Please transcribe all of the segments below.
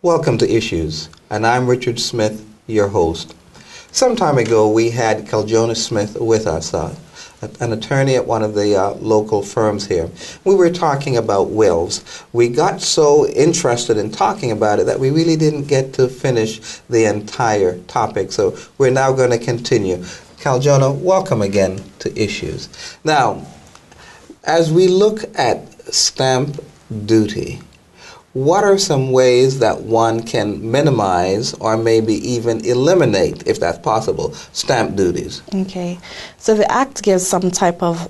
Welcome to Issues, and I'm Richard Smith, your host. Some time ago, we had Caljonah Smith with us, an attorney at one of the local firms here. We were talking about wills. We got so interested in talking about it that we really didn't get to finish the entire topic, so we're now going to continue. Caljonah, welcome again to Issues. Now, as we look at stamp duty, what are some ways that one can minimize or maybe even eliminate, if that's possible, stamp duties? Okay, so the Act gives some type of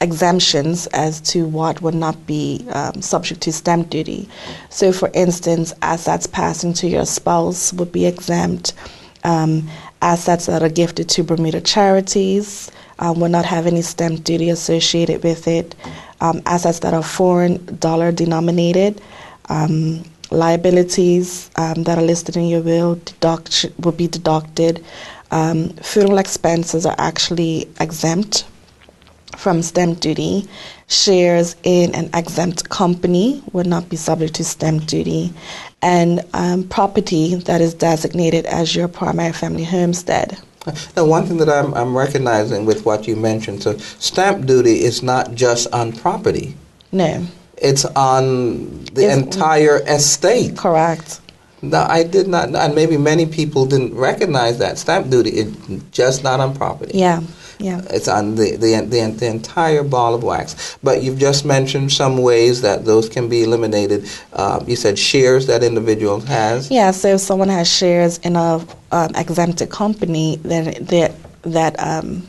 exemptions as to what would not be subject to stamp duty. So for instance, assets passing to your spouse would be exempt. Assets that are gifted to Bermuda charities will not have any stamp duty associated with it. Assets that are foreign dollar denominated, liabilities that are listed in your will will be deducted. Funeral expenses are actually exempt from stamp duty. Shares in an exempt company would not be subject to stamp duty. And property that is designated as your primary family homestead. Now, one thing that I'm recognizing with what you mentioned, so stamp duty is not just on property. No. It's on the entire estate. Correct. Now, I did not, and maybe many people didn't recognize that. Stamp duty is just not on property. Yeah, yeah. It's on the entire ball of wax. But you've just mentioned some ways that those can be eliminated. You said shares that individual has. Yeah, so if someone has shares in a exempted company, then that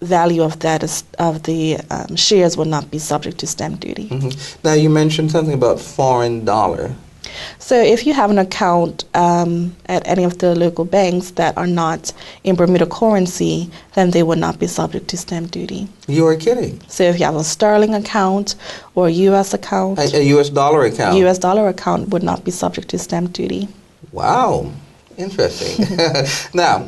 value of the shares will not be subject to stamp duty. Mm-hmm. Now, you mentioned something about foreign dollar. So if you have an account at any of the local banks that are not in Bermuda currency, then they would not be subject to stamp duty. You are kidding. So if you have a sterling account or a U.S. account. A U.S. dollar account. U.S. dollar account would not be subject to stamp duty. Wow. Interesting. Now,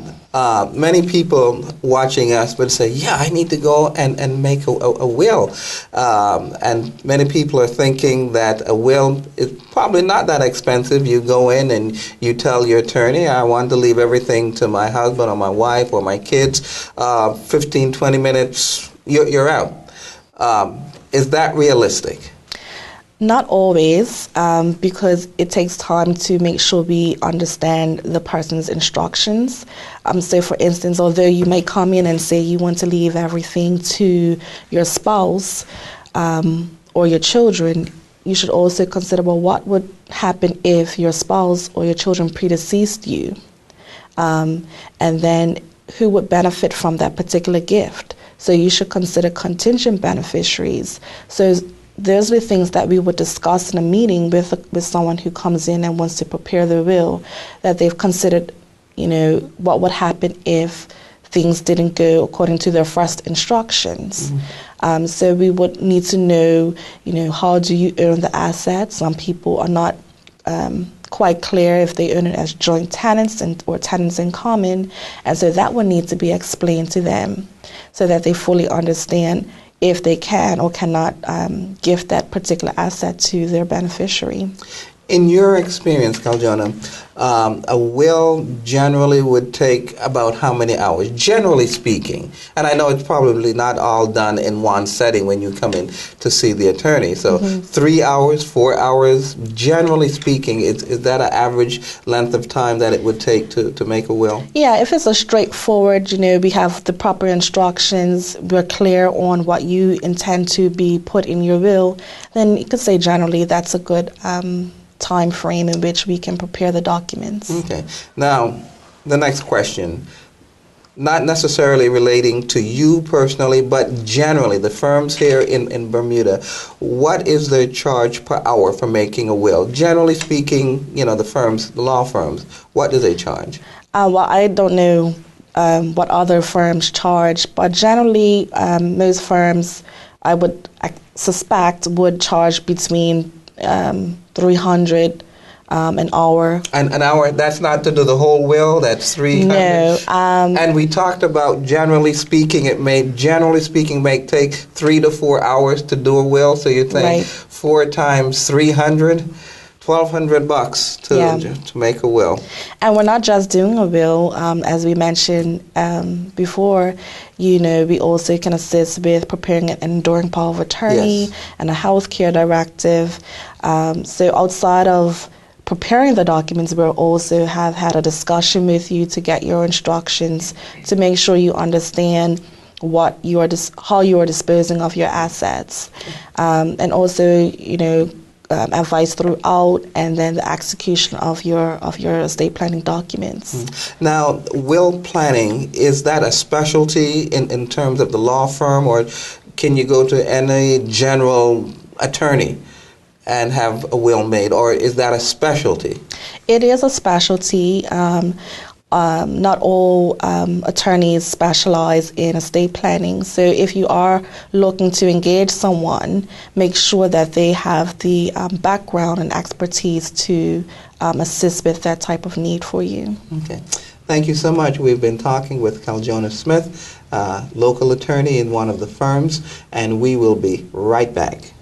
many people watching us would say, yeah, I need to go and make a will. And many people are thinking that a will is probably not that expensive. You go in and you tell your attorney, I want to leave everything to my husband or my wife or my kids. 15, 20 minutes, you're out. Is that realistic? Not always, because it takes time to make sure we understand the person's instructions. So, for instance, although you may come in and say you want to leave everything to your spouse or your children, you should also consider, well, what would happen if your spouse or your children predeceased you? And then who would benefit from that particular gift? So you should consider contingent beneficiaries. So those are the things that we would discuss in a meeting with someone who comes in and wants to prepare their will, that they've considered, what would happen if things didn't go according to their first instructions. Mm-hmm. So we would need to know, how do you earn the assets? Some people are not quite clear if they earn it as joint tenants or tenants in common, and so that would need to be explained to them so that they fully understand if they can or cannot gift that particular asset to their beneficiary. In your experience, Caljonah, a will generally would take about how many hours, generally speaking? And I know it's probably not all done in one setting when you come in to see the attorney. So 3 hours, 4 hours, generally speaking, is that an average length of time that it would take to make a will? Yeah, if it's a straightforward, we have the proper instructions, we're clear on what you intend to be put in your will, then you could say generally that's a good time frame in which we can prepare the documents. Okay. Now, the next question, not necessarily relating to you personally, but generally, the firms here in Bermuda, what is their charge per hour for making a will? Generally speaking, the law firms, what do they charge? Well, I don't know what other firms charge, but generally, most firms, I would suspect, would charge between $300 an hour. An hour, that's not to do the whole will, that's $300? No. And we talked about, generally speaking, it may take 3 to 4 hours to do a will, so you think 4 times 300, $1,200 to make a will. And we're not just doing a will, as we mentioned before. We also can assist with preparing an enduring power of attorney and a healthcare directive. So outside of preparing the documents, we'll also have had a discussion with you to get your instructions to make sure you understand how you are disposing of your assets, and also advice throughout, and then the execution of your estate planning documents. Now, will planning, is that a specialty in terms of the law firm, or can you go to any general attorney and have a will made, or is that a specialty? It is a specialty. Not all attorneys specialize in estate planning. So if you are looking to engage someone, make sure that they have the background and expertise to assist with that type of need for you. Okay. Thank you so much. We've been talking with Caljonah Smith, local attorney in one of the firms, and we will be right back.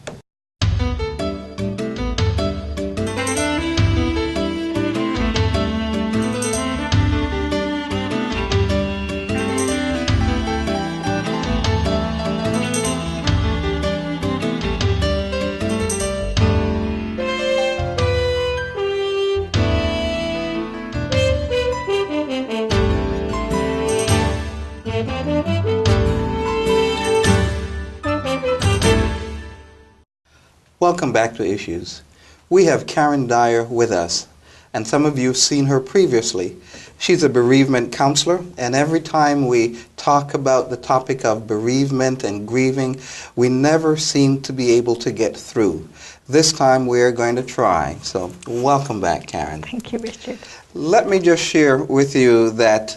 Welcome back to Issues. We have Karen Dyer with us, and some of you have seen her previously. She's a bereavement counselor, and every time we talk about the topic of bereavement and grieving, we never seem to be able to get through. This time we're going to try. So welcome back, Karen. Thank you, Richard. Let me just share with you that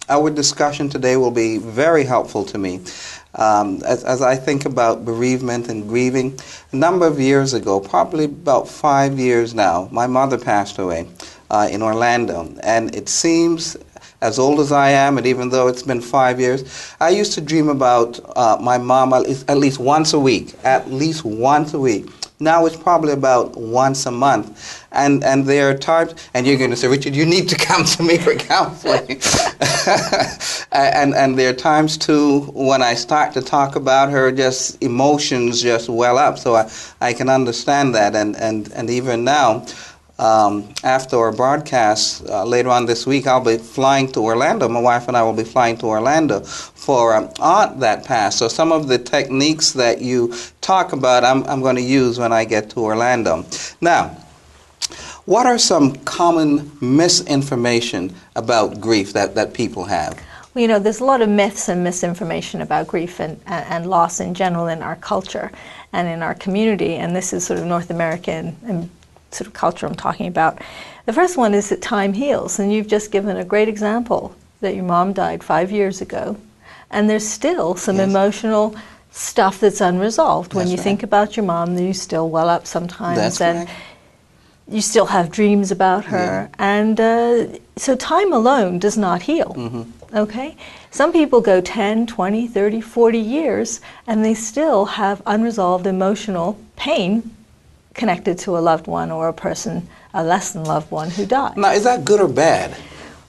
our discussion today will be very helpful to me. As I think about bereavement and grieving, a number of years ago, probably about 5 years now, my mother passed away in Orlando. And it seems, as old as I am, and even though it's been 5 years, I used to dream about my mom at least once a week, Now it's probably about once a month. And there are times, and you're going to say, Richard, you need to come to me for counseling. and there are times, too, when I start to talk about her, just emotions just well up. So I can understand that. And even now, after our broadcast later on this week, I'll be flying to Orlando. My wife and I will be flying to Orlando for an aunt that passed. So some of the techniques that you talk about, I'm going to use when I get to Orlando. Now, what are some common misinformation about grief that people have? Well, there's a lot of myths and misinformation about grief and loss in general in our culture and in our community, and this is sort of North American and sort of culture I'm talking about. The first one is that time heals, and you've just given a great example that your mom died 5 years ago, and there's still some emotional stuff that's unresolved. When you think about your mom, you still well up sometimes. That's and correct. You still have dreams about her, and so time alone does not heal. Okay? Some people go 10, 20, 30, 40 years, and they still have unresolved emotional pain connected to a loved one or a person, a less than loved one who died. Now, is that good or bad?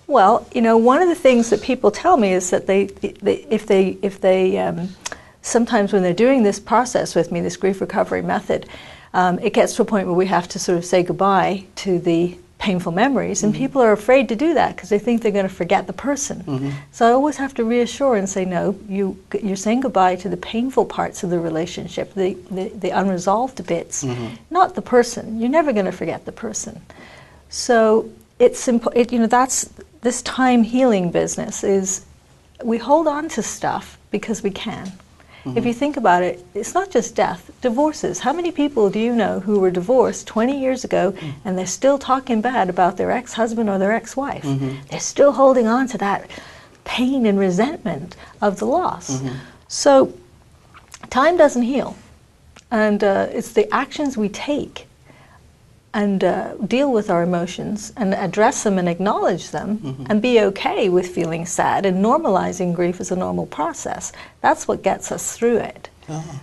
Well, one of the things that people tell me is that if they sometimes when they're doing this process with me, this grief recovery method, it gets to a point where we have to sort of say goodbye to the painful memories, and people are afraid to do that because they think they're going to forget the person. So I always have to reassure and say, no, you're saying goodbye to the painful parts of the relationship, the unresolved bits, not the person. You're never going to forget the person. So it's simple. That's this time healing business. Is we hold on to stuff because we can. If you think about it, it's not just death. Divorces. How many people do you know who were divorced 20 years ago and they're still talking bad about their ex-husband or their ex-wife? They're still holding on to that pain and resentment of the loss. So time doesn't heal. And it's the actions we take and deal with our emotions and address them and acknowledge them and be okay with feeling sad and normalizing grief as a normal process. That's what gets us through it. Oh.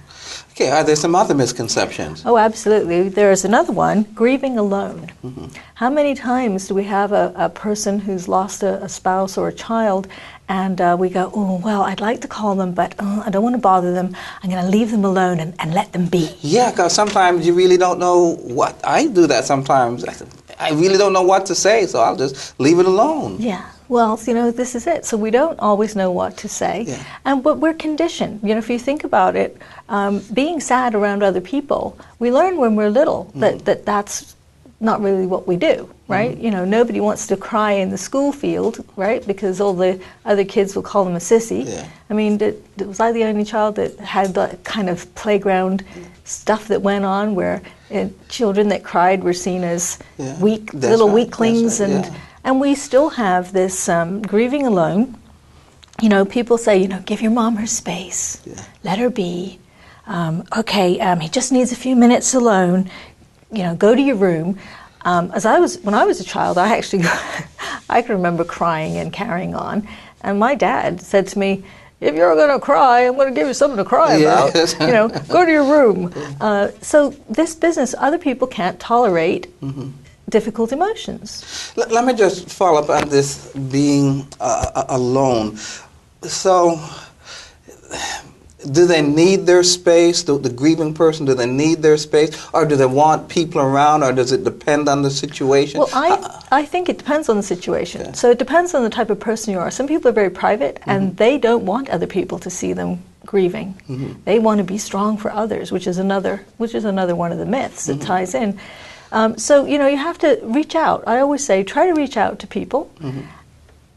Okay, are there some other misconceptions? Oh, absolutely. There's another one, grieving alone. Mm-hmm. How many times do we have a person who's lost a spouse or a child, and we go, oh, well, I'd like to call them, but I don't want to bother them. I'm going to leave them alone and let them be. Yeah, because sometimes you really don't know what. I do that sometimes. I really don't know what to say, so I'll just leave it alone. Yeah. Well, you know, this is it. So we don't always know what to say, but we're conditioned. You know, if you think about it, being sad around other people, we learn when we're little that that's not really what we do, right? You know, nobody wants to cry in the school field, right? Because all the other kids will call them a sissy. Yeah. I mean, was I the only child that had that kind of playground stuff that went on where children that cried were seen as weak, little weaklings, and we still have this grieving alone. You know, people say, you know, give your mom her space, let her be. He just needs a few minutes alone. You know, go to your room. When I was a child, I can remember crying and carrying on. And my dad said to me, if you're going to cry, I'm going to give you something to cry about. You know, go to your room. So this business, other people can't tolerate difficult emotions. Let me just follow up on this being alone. So, do they need their space, the grieving person, do they need their space, or do they want people around, or does it depend on the situation? Well, I think it depends on the situation. Okay. So it depends on the type of person you are. Some people are very private, and they don't want other people to see them grieving. They want to be strong for others, which is another one of the myths that ties in. So, you know, you have to reach out. I always say, try to reach out to people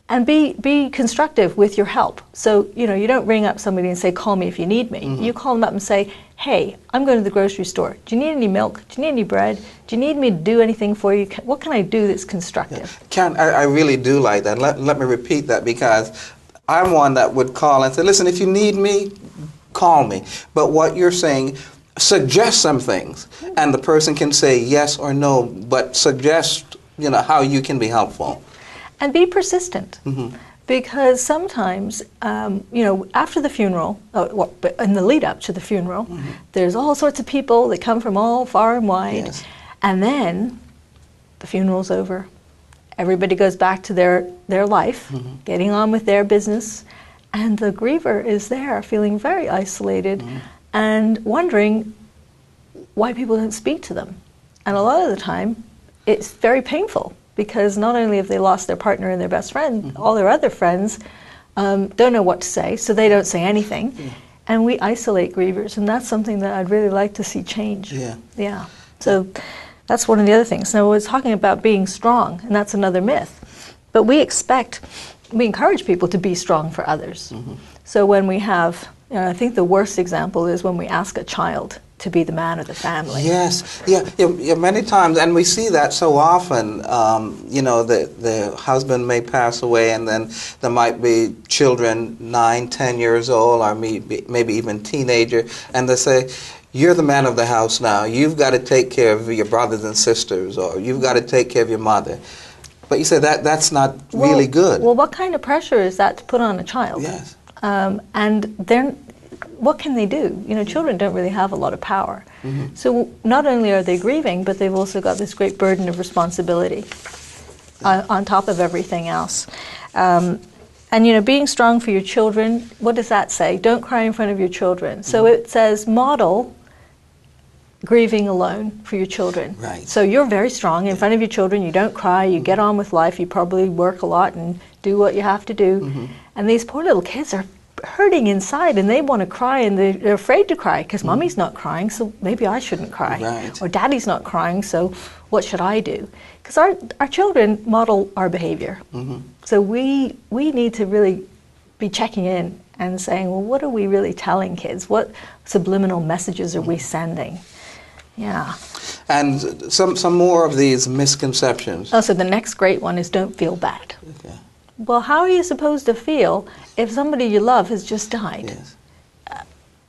and be constructive with your help. So, you know, you don't ring up somebody and say, call me if you need me. You call them up and say, hey, I'm going to the grocery store. Do you need any milk? Do you need any bread? Do you need me to do anything for you? What can I do that's constructive? Karen, I really do like that. Let me repeat that, because I'm one that would call and say, listen, if you need me, call me. But what you're saying, suggest some things, and the person can say yes or no, but suggest, you know, how you can be helpful. And be persistent, because sometimes, you know, after the funeral, in the lead up to the funeral, there's all sorts of people that come from all far and wide, and then the funeral's over. Everybody goes back to their life, getting on with their business, and the griever is there feeling very isolated and wondering why people don't speak to them. And a lot of the time, it's very painful, because not only have they lost their partner and their best friend, all their other friends don't know what to say, so they don't say anything. And we isolate grievers, and that's something that I'd really like to see change. So that's one of the other things. Now, we're talking about being strong, and that's another myth. But we encourage people to be strong for others. So when we have, you know, I think the worst example is when we ask a child to be the man of the family. Yes, many times, and we see that so often. You know, the husband may pass away, and then there might be children 9, 10 years old, or maybe even teenager, and they say, you're the man of the house now. You've got to take care of your brothers and sisters, or you've got to take care of your mother. But you say that's not really good. Well, what kind of pressure is that to put on a child? Yes. And what can they do? You know, children don't really have a lot of power. So not only are they grieving, but they've also got this great burden of responsibility on top of everything else. And, you know, being strong for your children, what does that say? Don't cry in front of your children. So it says model grieving alone for your children. Right. So you're very strong in front of your children. You don't cry. You get on with life. You probably work a lot and do what you have to do. And these poor little kids are hurting inside, and they want to cry, and they're afraid to cry because mommy's not crying, so maybe I shouldn't cry. Right. Or daddy's not crying, so what should I do? Because our children model our behavior. So we need to really be checking in and saying, well, what are we really telling kids? What subliminal messages are we sending? Yeah. And some more of these misconceptions. Oh, so the next great one is don't feel bad. Okay. Well, how are you supposed to feel if somebody you love has just died? Yes.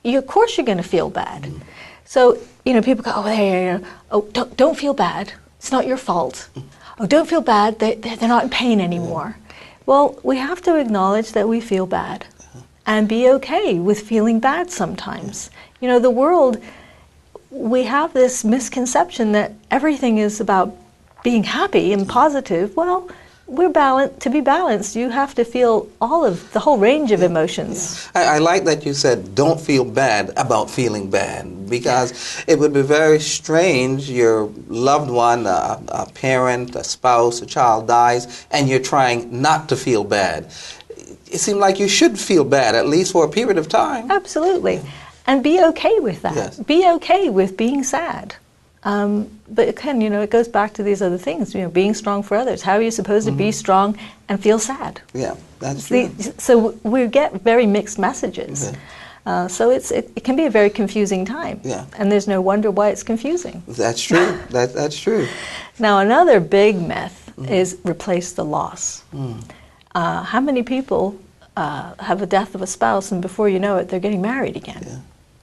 Of course you're going to feel bad. So, you know, people go, oh, don't feel bad. It's not your fault. Oh, don't feel bad. They're not in pain anymore. Well, we have to acknowledge that we feel bad and be okay with feeling bad sometimes. You know, the world, we have this misconception that everything is about being happy and positive. Well, we're balanced. To be balanced, you have to feel the whole range of emotions. Yeah. I like that you said don't feel bad about feeling bad, because it would be very strange, your loved one, a parent, a spouse, a child dies, and you're trying not to feel bad. It seems like you should feel bad, at least for a period of time. Absolutely. And be okay with that. Yes. Be okay with being sad. But again, you know, it goes back to these other things, you know, being strong for others. How are you supposed to be strong and feel sad? Yeah, that's true. So we get very mixed messages. So it can be a very confusing time. Yeah. And there's no wonder why it's confusing. That's true. That's true. Now, another big myth is replace the loss. How many people have a death of a spouse, and before you know it, they're getting married again? Yeah.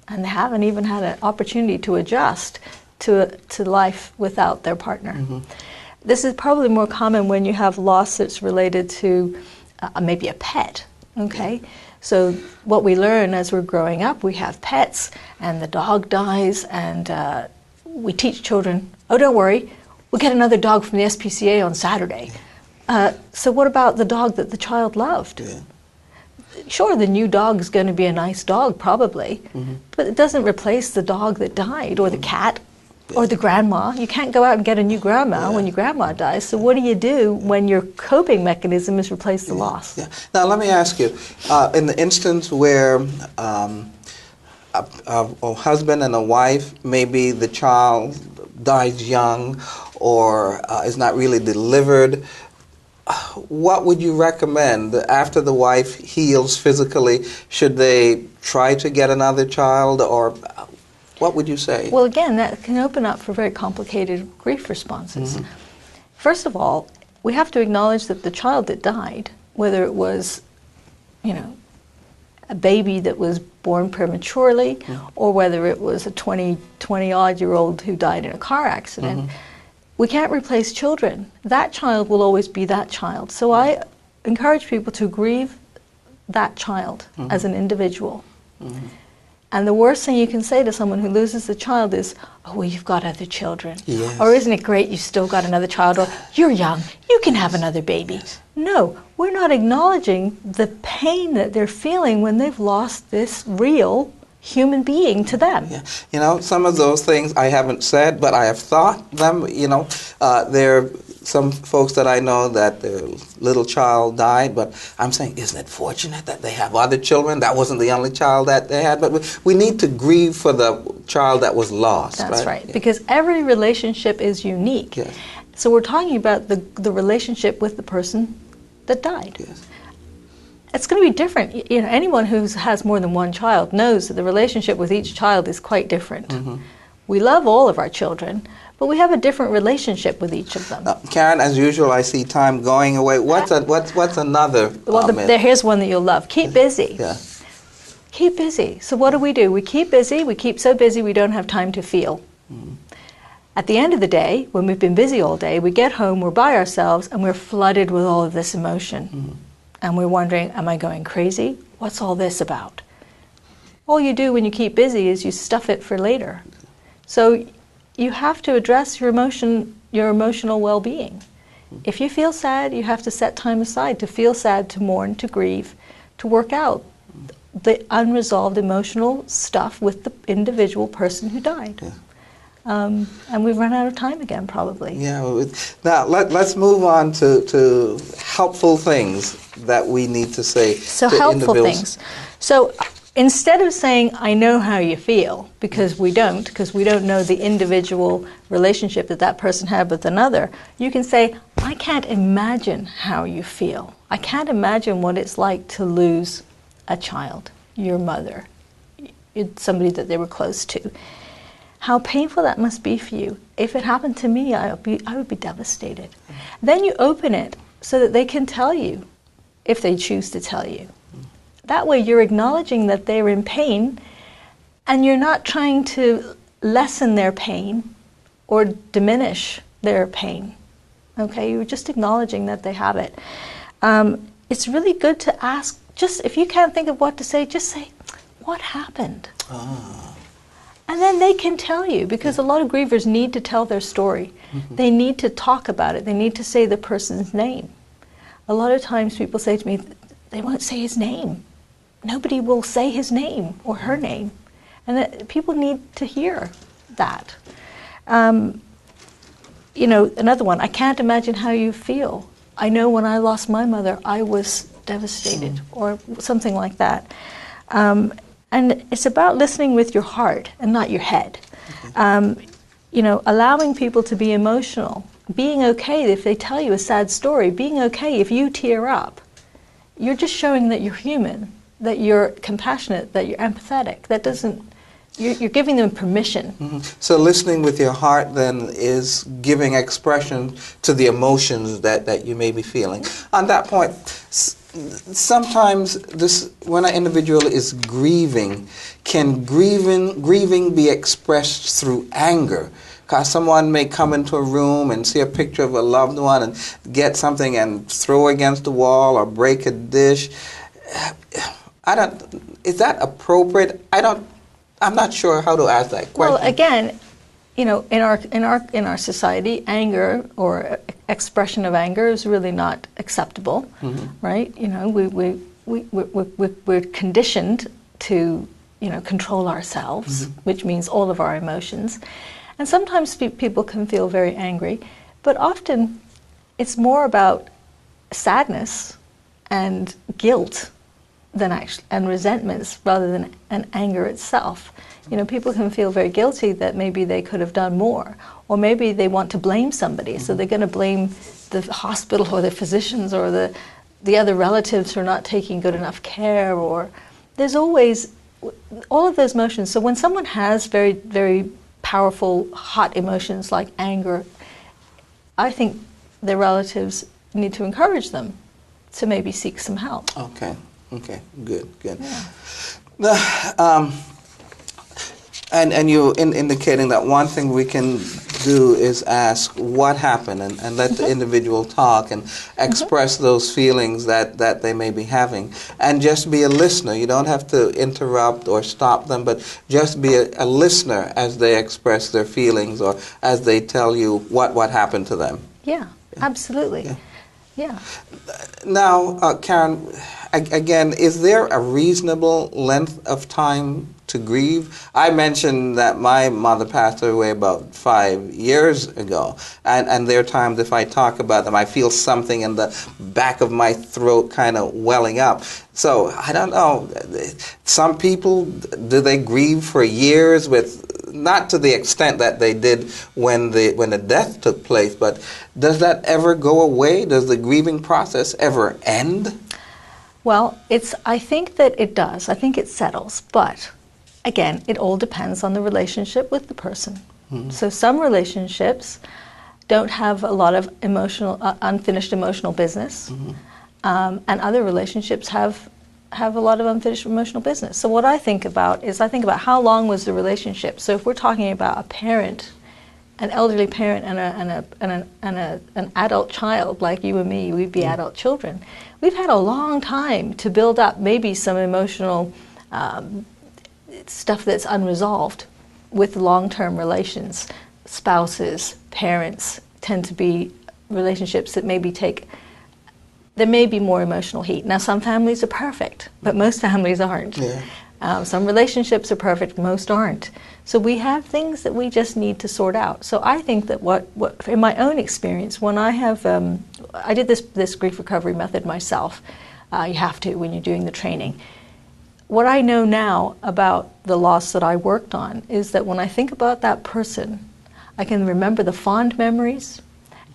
And they haven't even had an opportunity to adjust to life without their partner. This is probably more common when you have loss that's related to maybe a pet, okay? So what we learn as we're growing up, we have pets, and the dog dies, and we teach children, oh, don't worry, we'll get another dog from the SPCA on Saturday. So what about the dog that the child loved? Yeah. Sure, the new dog is going to be a nice dog, probably, but it doesn't replace the dog that died, or the cat, or the grandma. You can't go out and get a new grandma when your grandma dies. So what do you do when your coping mechanism is replace the loss? Yeah. Now let me ask you, in the instance where a husband and a wife, maybe the child dies young or is not really delivered, what would you recommend after the wife heals physically? Should they try to get another child, or what would you say? Well, again, that can open up for very complicated grief responses. First of all, we have to acknowledge that the child that died, whether it was, you know, a baby that was born prematurely, or whether it was a 20-odd-year-old who died in a car accident, we can't replace children. That child will always be that child. So I encourage people to grieve that child as an individual. And the worst thing you can say to someone who loses a child is, oh, well, you've got other children. Yes. Or isn't it great you've still got another child? Or you're young, you can have another baby. No, we're not acknowledging the pain that they're feeling when they've lost this real human being to them. Yeah. You know, some of those things I haven't said, but I have thought them. You know, there are some folks that I know that their little child died, but I'm saying, isn't it fortunate that they have other children? That wasn't the only child that they had. But we need to grieve for the child that was lost. That's right. Yeah. Because every relationship is unique. Yes. So we're talking about the relationship with the person that died. Yes. It's going to be different. You know, anyone who has more than one child knows that the relationship with each child is quite different. We love all of our children, but we have a different relationship with each of them. Karen, as usual, I see time going away. What's another? Well, here's one that you'll love. Keep busy. Yeah. Keep busy. So what do? We keep busy. We keep so busy we don't have time to feel. At the end of the day, when we've been busy all day, we get home, we're by ourselves, and we're flooded with all of this emotion. And we're wondering, am I going crazy? What's all this about? All you do when you keep busy is you stuff it for later. So you have to address your emotional well-being. If you feel sad, you have to set time aside to feel sad, to mourn, to grieve, to work out the unresolved emotional stuff with the individual person who died. Yeah. And we've run out of time again, probably. Yeah. Now let's move on to helpful things that we need to say. So to helpful individuals. things. So instead of saying, I know how you feel, because we don't know the individual relationship that that person had with another, you can say, I can't imagine how you feel. I can't imagine what it's like to lose a child, your mother, somebody that they were close to. How painful that must be for you. If it happened to me, I would be devastated. Then you open it so that they can tell you, if they choose to tell you. That way you're acknowledging that they're in pain, and you're not trying to lessen their pain or diminish their pain. Okay, you're just acknowledging that they have it. It's really good to ask, just if you can't think of what to say, just say, what happened? And then they can tell you, because a lot of grievers need to tell their story. They need to talk about it. They need to say the person's name. A lot of times people say to me, they won't say his name. Nobody will say his name or her name. And that people need to hear that. You know, another one, I can't imagine how you feel. I know when I lost my mother, I was devastated, or something like that. And it's about listening with your heart and not your head. You know, allowing people to be emotional, being okay if they tell you a sad story, being okay if you tear up. You're just showing that you're human, that you're compassionate, that you're empathetic. That doesn't, you're giving them permission. So listening with your heart then is giving expression to the emotions that you may be feeling. On that point, sometimes when an individual is grieving, can grieving be expressed through anger? Because someone may come into a room and see a picture of a loved one and get something and throw against the wall or break a dish. Is that appropriate? I'm not sure how to ask that question. Well, again, you know, in our society, anger or expression of anger is really not acceptable, right? You know, we're conditioned to, you know, control ourselves, which means all of our emotions. And sometimes people can feel very angry, but often it's more about sadness and guilt and resentments rather than an anger itself. You know, people can feel very guilty that maybe they could have done more, or maybe they want to blame somebody, so they're going to blame the hospital or the physicians or the other relatives who are not taking good enough care, or there's always all of those emotions. So when someone has very, very powerful, hot emotions like anger, I think their relatives need to encourage them to maybe seek some help. Okay, good. Yeah. And you indicating that one thing we can do is ask what happened and let the individual talk and express those feelings that they may be having, and just be a listener. You don't have to interrupt or stop them, but just be a listener as they express their feelings or as they tell you what happened to them. Yeah, absolutely. Yeah. Now, Karen, again, is there a reasonable length of time to grieve? I mentioned that my mother passed away about 5 years ago, and there are times if I talk about them, I feel something in the back of my throat kind of welling up. So, I don't know, some people, do they grieve for years with, not to the extent that they did when the death took place, but does that ever go away? Does the grieving process ever end? Well, I think that it does. I think it settles. But again, it all depends on the relationship with the person. So some relationships don't have a lot of unfinished emotional business, and other relationships have a lot of unfinished emotional business. So what I think about is how long was the relationship. So if we're talking about a parent, an elderly parent and an adult child like you and me, we'd be adult children. We've had a long time to build up maybe some emotional stuff that's unresolved with long-term relations. Spouses, parents tend to be relationships that maybe there may be more emotional heat. Now, some families are perfect, but most families aren't. Yeah. Some relationships are perfect, most aren't. So we have things that we just need to sort out. So I think that what in my own experience, when I did this grief recovery method myself. You have to when you're doing the training. What I know now about the loss that I worked on is that when I think about that person, I can remember the fond memories,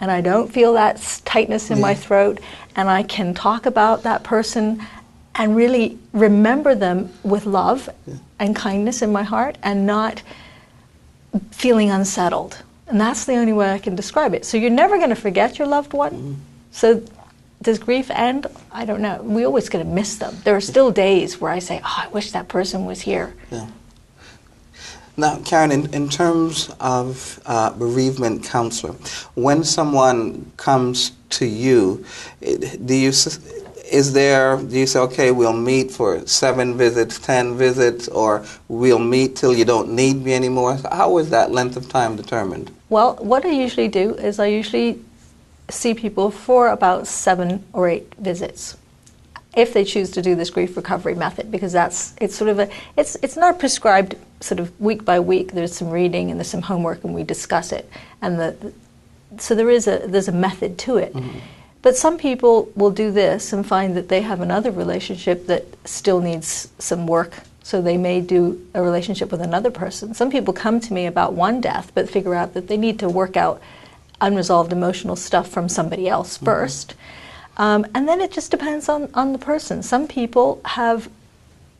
and I don't feel that tightness in my throat, and I can talk about that person and really remember them with love and kindness in my heart, and not feeling unsettled. And that's the only way I can describe it. So you're never going to forget your loved one. So does grief end? I don't know. We're always going to miss them. There are still days where I say, oh, I wish that person was here. Yeah. Now, Karen, in terms of bereavement counselor, when someone comes to you, do you say, okay, we'll meet for 7 visits, 10 visits, or we'll meet till you don't need me anymore? How is that length of time determined? Well, what I usually do is I usually see people for about 7 or 8 visits, if they choose to do this grief recovery method, because it's not a prescribed sort of week by week. There's some reading and there's some homework and we discuss it, and so there's a method to it. Mm-hmm. But some people will do this and find that they have another relationship that still needs some work, so they may do a relationship with another person. Some people come to me about one death but figure out that they need to work out unresolved emotional stuff from somebody else first. And then it just depends on the person. Some people have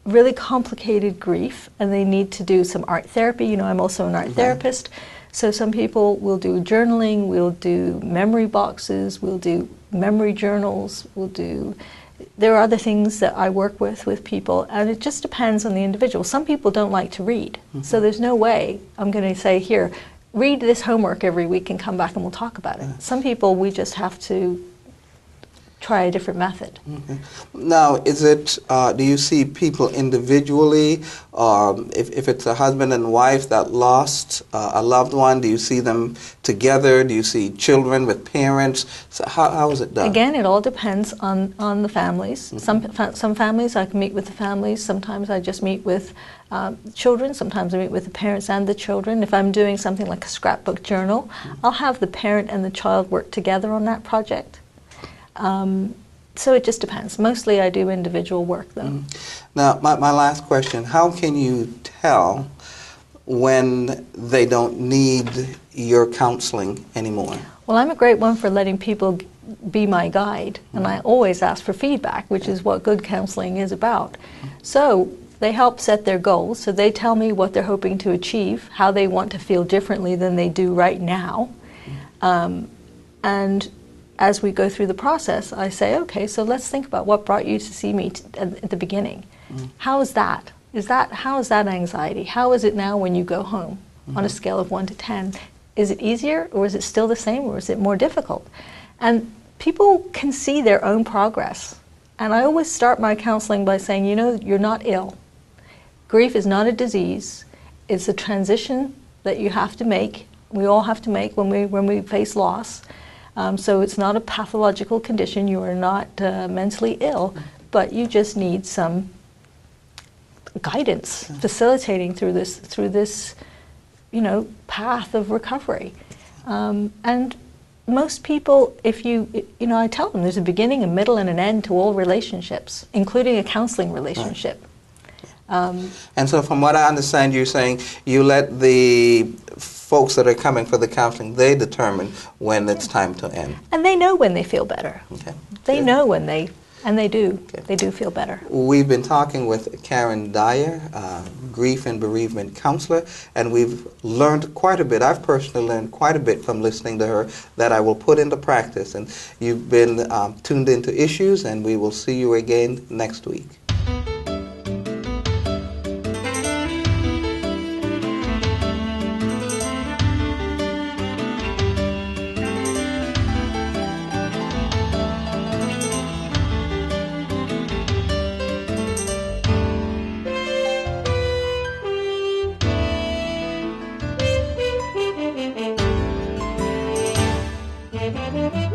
really complicated grief and they need to do some art therapy. I'm also an art therapist. So some people will do journaling, we'll do memory boxes, we'll do memory journals, there are other things that I work with people, and it just depends on the individual. Some people don't like to read, so there's no way I'm going to say, here, read this homework every week and come back and we'll talk about it. Some people, we just have to try a different method. Okay. Now, do you see people individually, if it's a husband and wife that lost a loved one, do you see them together? Do you see children with parents? So how is it done? Again, it all depends on the families. Some families I can meet with the families. Sometimes I just meet with children. Sometimes I meet with the parents and the children. If I'm doing something like a scrapbook journal, I'll have the parent and the child work together on that project. So it just depends. Mostly I do individual work, though. Now, my last question, how can you tell when they don't need your counseling anymore? Well, I'm a great one for letting people be my guide, and I always ask for feedback, which is what good counseling is about. So they help set their goals, so they tell me what they're hoping to achieve, how they want to feel differently than they do right now, and as we go through the process, I say, okay, so let's think about what brought you to see me at the beginning. How is that? How is that anxiety? How is it now when you go home on a scale of 1 to 10? Is it easier, or is it still the same, or is it more difficult? And people can see their own progress. And I always start my counseling by saying, you're not ill. Grief is not a disease. It's a transition that you have to make. We all have to make when we face loss. So it's not a pathological condition. You are not mentally ill, but you just need some guidance, facilitating through this, path of recovery. And most people, I tell them there's a beginning, a middle, and an end to all relationships, including a counseling relationship. And so from what I understand, you're saying you let the folks that are coming for the counseling, they determine when it's time to end. And they know when they feel better. Okay. They know when they do. Okay. They do feel better. We've been talking with Karen Dyer, grief and bereavement counselor, and we've learned quite a bit. I've personally learned quite a bit from listening to her that I will put into practice. And you've been tuned into Issues, and we will see you again next week. Thank you.